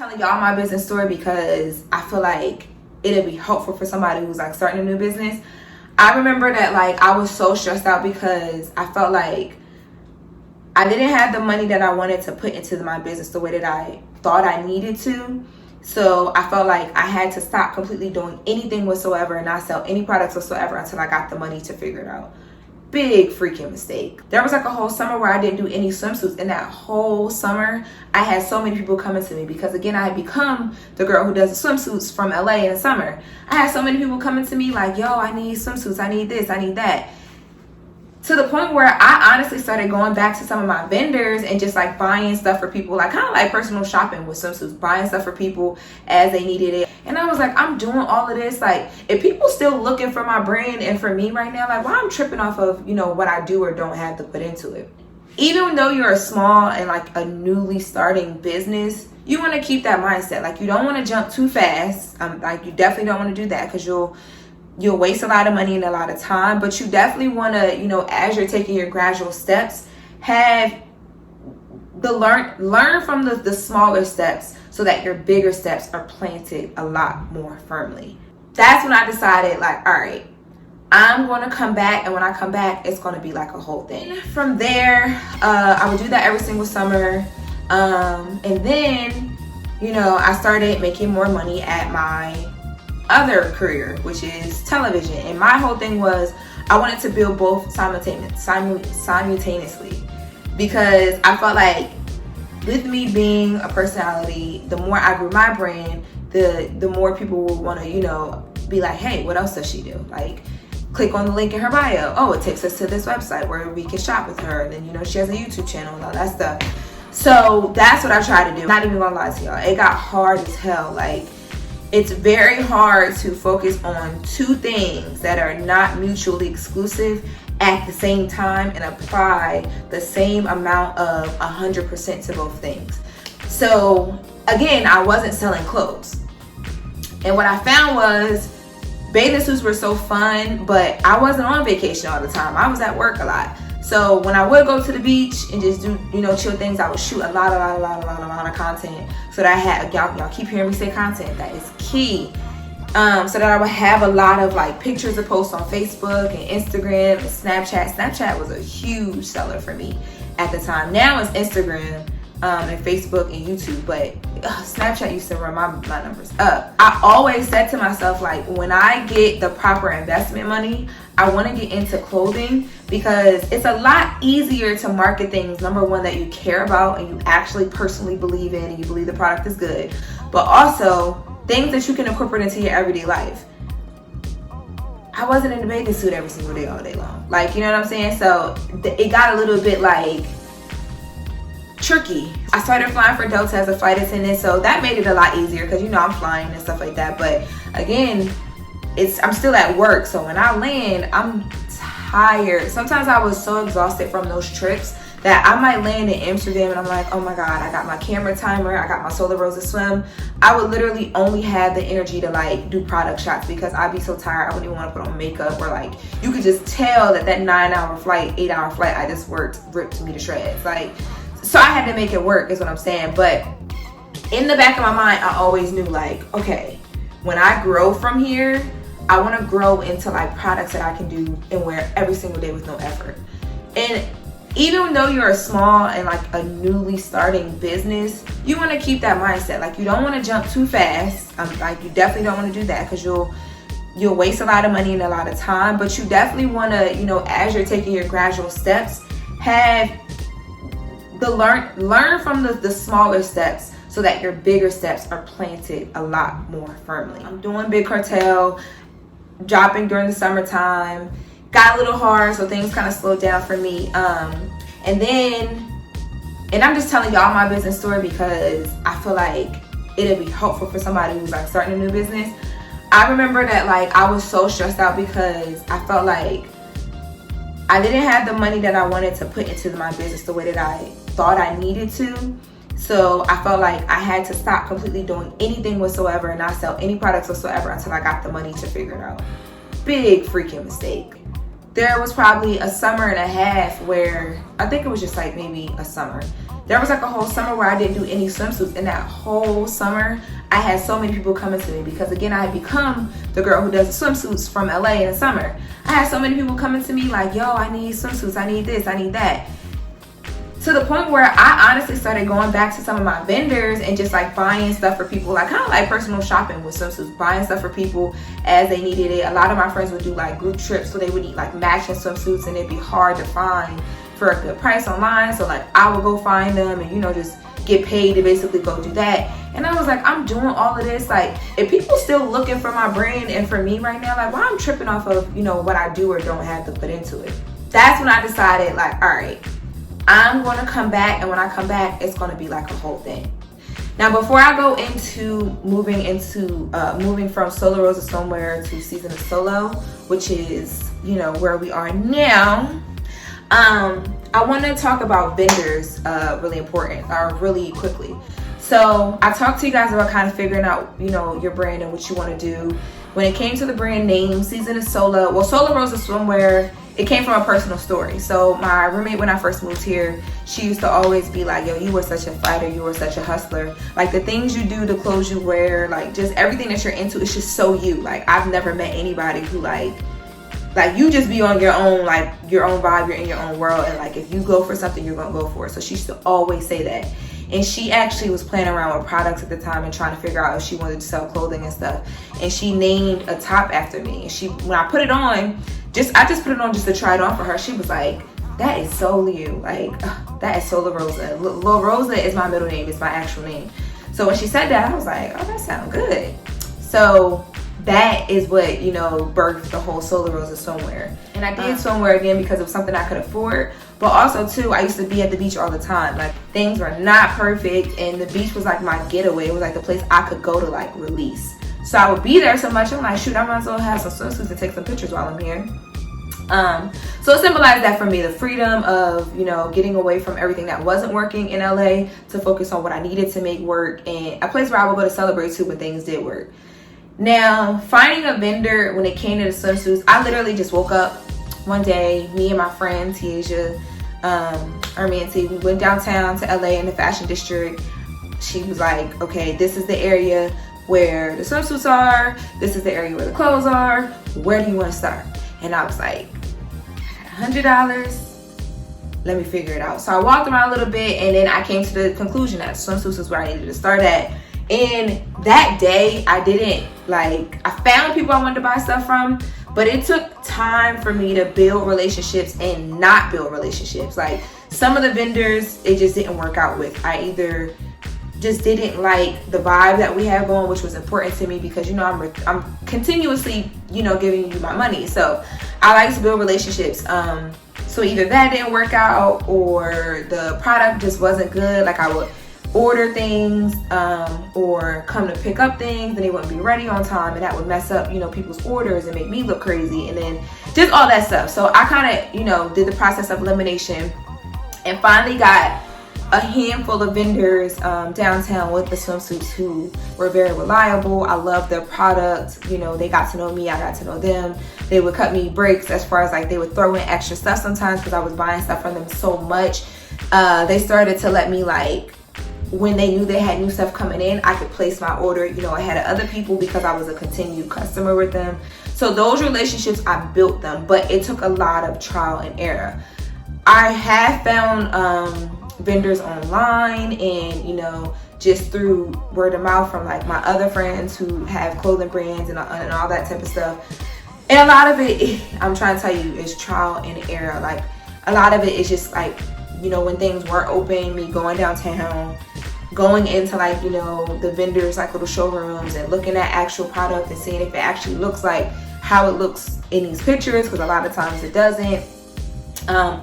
telling y'all my business story because I feel like it'll be helpful for somebody who's like starting a new business. I remember that like I was so stressed out because I felt like I didn't have the money that I wanted to put into my business the way that I thought I needed to. So I felt like I had to stop completely doing anything whatsoever and not sell any products whatsoever until I got the money to figure it out. Big freaking mistake. There was like a whole summer where I didn't do any swimsuits, and that whole summer I had so many people coming to me because again I had become the girl who does the swimsuits from LA in the summer. I had so many people coming to me like, yo, I need swimsuits, I need this, I need that. To the point where I honestly started going back to some of my vendors and just like buying stuff for people, like kind of like personal shopping with swimsuits, buying stuff for people as they needed it. And I was like, I'm doing all of this. Like, if people still looking for my brand and for me right now, like, why I'm tripping off of, you know, what I do or don't have to put into it. Even though you're a small and like a newly starting business, you want to keep that mindset. Like, you don't want to jump too fast. Like, you definitely don't want to do that because you'll waste a lot of money and a lot of time, but you definitely want to, you know, as you're taking your gradual steps, have the learn from the smaller steps so that your bigger steps are planted a lot more firmly. That's when I decided, like, all right, I'm going to come back, and when I come back, it's going to be like a whole thing. From there, I would do that every single summer, and then, you know, I started making more money at my other career, which is television. And my whole thing was I wanted to build both simultaneously because I felt like with me being a personality, the more I grew my brand, the more people would want to, you know, be like, hey, what else does she do? Like, click on the link in her bio. Oh, it takes us to this website where we can shop with her. And then, you know, she has a YouTube channel and all that stuff. So that's what I tried to do. Not even gonna lie to y'all, it got hard as hell. Like, it's very hard to focus on two things that are not mutually exclusive at the same time and apply the same amount of 100% to both things. So again, I wasn't selling clothes. And what I found was bathing suits were so fun, but I wasn't on vacation all the time. I was at work a lot. So when I would go to the beach and just do, you know, chill things, I would shoot a lot of content so that I had, y'all keep hearing me say content, that is key. So that I would have a lot of like pictures to post on Facebook and Instagram and Snapchat. Snapchat was a huge seller for me at the time. Now it's Instagram and Facebook and YouTube, but Snapchat used to run my numbers up. I always said to myself, like, when I get the proper investment money, I want to get into clothing because it's a lot easier to market things, number one, that you care about and you actually personally believe in and you believe the product is good, but also things that you can incorporate into your everyday life. I wasn't in a bathing suit every single day all day long. Like, you know what I'm saying? So it got a little bit like tricky. I started flying for Delta as a flight attendant, so that made it a lot easier because, you know, I'm flying and stuff like that. But again, I'm still at work, so when I land, I'm tired. Sometimes I was so exhausted from those trips that I might land in Amsterdam and I'm like, oh my God, I got my camera timer, I got my LoRenLorosa swim. I would literally only have the energy to like do product shots because I'd be so tired. I wouldn't even want to put on makeup, or like you could just tell that 9-hour flight, 8-hour flight I just worked ripped me to shreds. Like, so I had to make it work is what I'm saying. But in the back of my mind, I always knew, like, okay, when I grow from here, I want to grow into like products that I can do and wear every single day with no effort. And even though you're a small and like a newly starting business, you want to keep that mindset. Like, you don't want to jump too fast. Like, you definitely don't want to do that because you'll waste a lot of money and a lot of time. But you definitely want to, you know, as you're taking your gradual steps, have the learn from the smaller steps so that your bigger steps are planted a lot more firmly. I'm doing big cartel, dropping during the summertime. Got a little hard, so things kind of slowed down for me. And I'm just telling y'all my business story because I feel like it'll be helpful for somebody who's like starting a new business. I remember that like I was so stressed out because I felt like I didn't have the money that I wanted to put into my business the way that I thought I needed to. So I felt like I had to stop completely doing anything whatsoever and not sell any products whatsoever until I got the money to figure it out. Big freaking mistake. There was probably a summer and a half where, I think it was just like maybe a summer, there was like a whole summer where I didn't do any swimsuits. And that whole summer, I had so many people coming to me because, again, I had become the girl who does the swimsuits from LA in the summer. I had so many people coming to me like, yo, I need swimsuits, I need this, I need that. To the point where I honestly started going back to some of my vendors and just like buying stuff for people, like kind of like personal shopping with swimsuits, buying stuff for people as they needed it. A lot of my friends would do like group trips, so they would need like matching swimsuits, and it'd be hard to find for a good price online. So like I would go find them and, you know, just get paid to basically go do that. And I was like, I'm doing all of this, like, if people still looking for my brand and for me right now, like, why I'm tripping off of, you know, what I do or don't have to put into it. That's when I decided, like, all right, I'm going to come back, and when I come back, it's going to be like a whole thing. Now, before I go into moving from Solo Rosa Swimwear to Season of Solo, which is, you know, where we are now, I want to talk about vendors really quickly. So I talked to you guys about kind of figuring out, you know, your brand and what you want to do. When it came to the brand name, Season of Solo, well, Solo Rosa Swimwear, it came from a personal story. So my roommate, when I first moved here, she used to always be like, yo, you were such a fighter, you were such a hustler. Like the things you do, the clothes you wear, like just everything that you're into, it's just so you. Like I've never met anybody who like you just be on your own, like your own vibe, you're in your own world, and like if you go for something, you're gonna go for it. So she used to always say that. And she actually was playing around with products at the time and trying to figure out if she wanted to sell clothing and stuff. And she named a top after me. And when I put it on, I just put it on just to try it on for her. She was like, that is so you. Like, that is so LoRosa. LoRosa is my middle name. It's my actual name. So when she said that, I was like, oh, that sounds good. So that is what, you know, birthed the whole Solo Rosa swimwear. And I did swimwear again because it was something I could afford. But also, too, I used to be at the beach all the time. Like, things were not perfect, and the beach was like my getaway. It was like the place I could go to, like, release. So I would be there so much, I'm like, shoot, I might as well have some swimsuits and take some pictures while I'm here. So it symbolized that for me, the freedom of, you know, getting away from everything that wasn't working in LA to focus on what I needed to make work, and a place where I would go to celebrate, too, when things did work. Now, finding a vendor when it came to the swimsuits, I literally just woke up one day, me and my friend Tiaja, we went downtown to LA in the fashion district. She was like, okay, this is the area where the swimsuits are, this is the area where the clothes are, where do you want to start? And I was like, I got $100, let me figure it out. So I walked around a little bit, and then I came to the conclusion that swimsuits is where I needed to start at. And that day, I found people I wanted to buy stuff from, but it took time for me to build relationships and not build relationships. Like, some of the vendors, it just didn't work out with. I either just didn't like the vibe that we had going, which was important to me because, you know, I'm continuously, you know, giving you my money. So I like to build relationships. So either that didn't work out or the product just wasn't good. Like, I would order things or come to pick up things and they wouldn't be ready on time, and that would mess up, you know, people's orders and make me look crazy, and then just all that stuff. So I kind of, you know, did the process of elimination and finally got a handful of vendors downtown with the swimsuits who were very reliable. I loved their product. You know, they got to know me, I got to know them. They would cut me breaks as far as like they would throw in extra stuff sometimes because I was buying stuff from them so much. They started to let me, like, when they knew they had new stuff coming in, I could place my order, you know, ahead of other people because I was a continued customer with them. So those relationships, I built them, but it took a lot of trial and error. I have found vendors online and, you know, just through word of mouth from like my other friends who have clothing brands and all that type of stuff. And a lot of it, I'm trying to tell you, is trial and error. Like, a lot of it is just like, you know, when things weren't open, me going downtown, going into like, you know, the vendors, like little showrooms, and looking at actual product and seeing if it actually looks like how it looks in these pictures, because a lot of times it doesn't.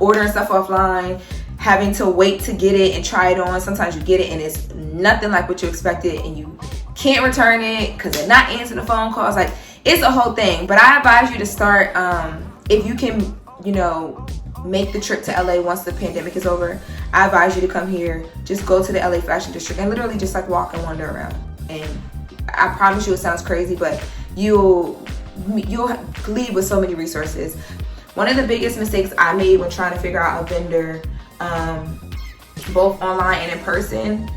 Ordering stuff offline, having to wait to get it and try it on. Sometimes you get it and it's nothing like what you expected and you can't return it because they're not answering the phone calls. Like, it's a whole thing. But I advise you to start, if you can, you know, make the trip to LA once the pandemic is over. I advise you to come here, just go to the LA fashion district and literally just like walk and wander around. And I promise you, it sounds crazy, but you'll leave with so many resources. One of the biggest mistakes I made when trying to figure out a vendor both online and in person,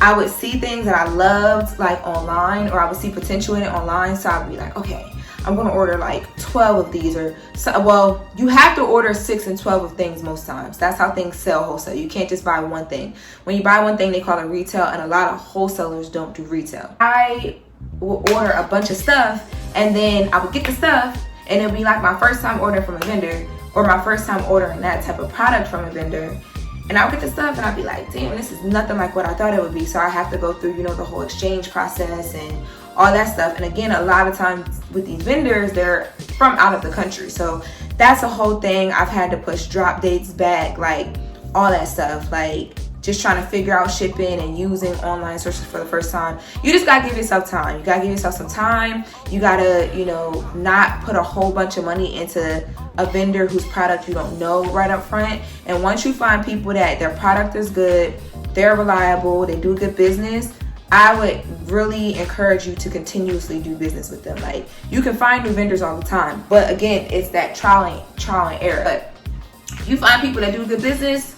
I would see things that I loved like online, or I would see potential in it online. So I would be like, okay, I'm going to order like 12 of these, or so, well, you have to order 6 and 12 of things most times. That's how things sell wholesale. You can't just buy one thing. When you buy one thing, they call it retail, and a lot of wholesalers don't do retail. I will order a bunch of stuff, and then I would get the stuff, and it'll be like my first time ordering from a vendor, or my first time ordering that type of product from a vendor. And I'll get the stuff and I'll be like, damn, this is nothing like what I thought it would be. So I have to go through, you know, the whole exchange process and all that stuff. And again, a lot of times with these vendors, they're from out of the country. So that's a whole thing. I've had to push drop dates back, like all that stuff. Like just trying to figure out shipping and using online sources for the first time. You just gotta give yourself time. You gotta give yourself some time. You gotta, you know, not put a whole bunch of money into a vendor whose product you don't know right up front. And once you find people that their product is good, they're reliable, they do good business, I would really encourage you to continuously do business with them. Like, you can find new vendors all the time, but again, it's that trial and error. But you find people that do good business,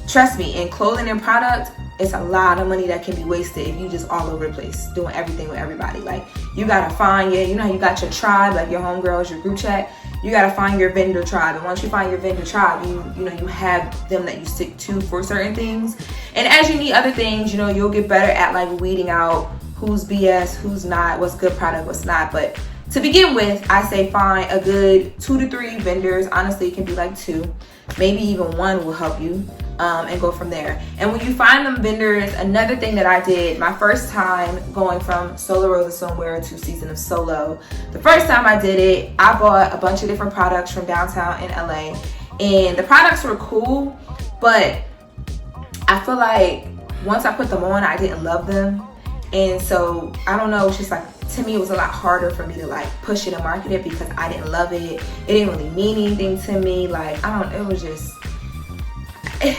trust me, in clothing and product, it's a lot of money that can be wasted if you just all over the place doing everything with everybody. Like, you gotta find you know, you got your tribe, like your homegirls, your group chat. You gotta find your vendor tribe, and once you find your vendor tribe, you know, you have them that you stick to for certain things. And as you need other things, you know, you'll get better at like weeding out who's BS, who's not, what's good product, what's not. But to begin with, I say find a good 2 to 3 vendors. Honestly, it can be like 2, maybe even 1 will help you, and go from there. And when you find them vendors, another thing that I did my first time going from LoRosa swimwear to Season of Solo, the first time I did it, I bought a bunch of different products from downtown in LA, and the products were cool, but I feel like once I put them on, I didn't love them. And so I don't know, it's just like, to me, it was a lot harder for me to like push it and market it because I didn't love it. It didn't really mean anything to me. Like, it was just, I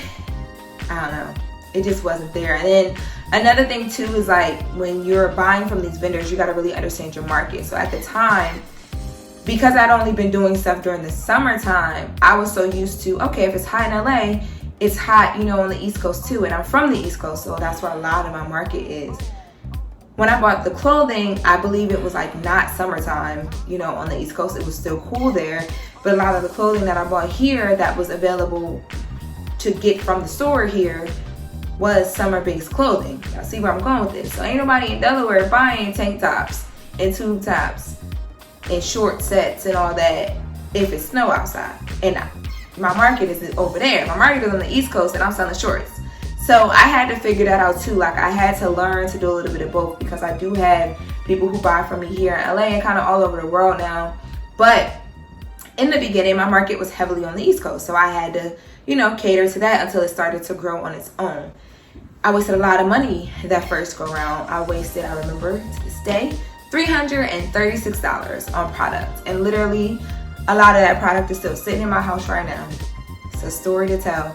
don't know. It just wasn't there. And then another thing too is like, when you're buying from these vendors, you got to really understand your market. So at the time, because I'd only been doing stuff during the summertime, I was so used to, okay, if it's hot in LA, it's hot, you know, on the East Coast too. And I'm from the East Coast, so that's where a lot of my market is. When I bought the clothing, I believe it was like not summertime, you know, on the East Coast. It was still cool there. But a lot of the clothing that I bought here that was available to get from the store here was summer-based clothing. Y'all see where I'm going with this. So ain't nobody in Delaware buying tank tops and tube tops and short sets and all that if it's snow outside. And my market is over there. My market is on the East Coast and I'm selling shorts. So I had to figure that out too. Like, I had to learn to do a little bit of both, because I do have people who buy from me here in LA and kind of all over the world now. But in the beginning, my market was heavily on the East Coast. So I had to, you know, cater to that until it started to grow on its own. I wasted a lot of money that first go round. I remember to this day, $336 on product. And literally, a lot of that product is still sitting in my house right now. It's a story to tell.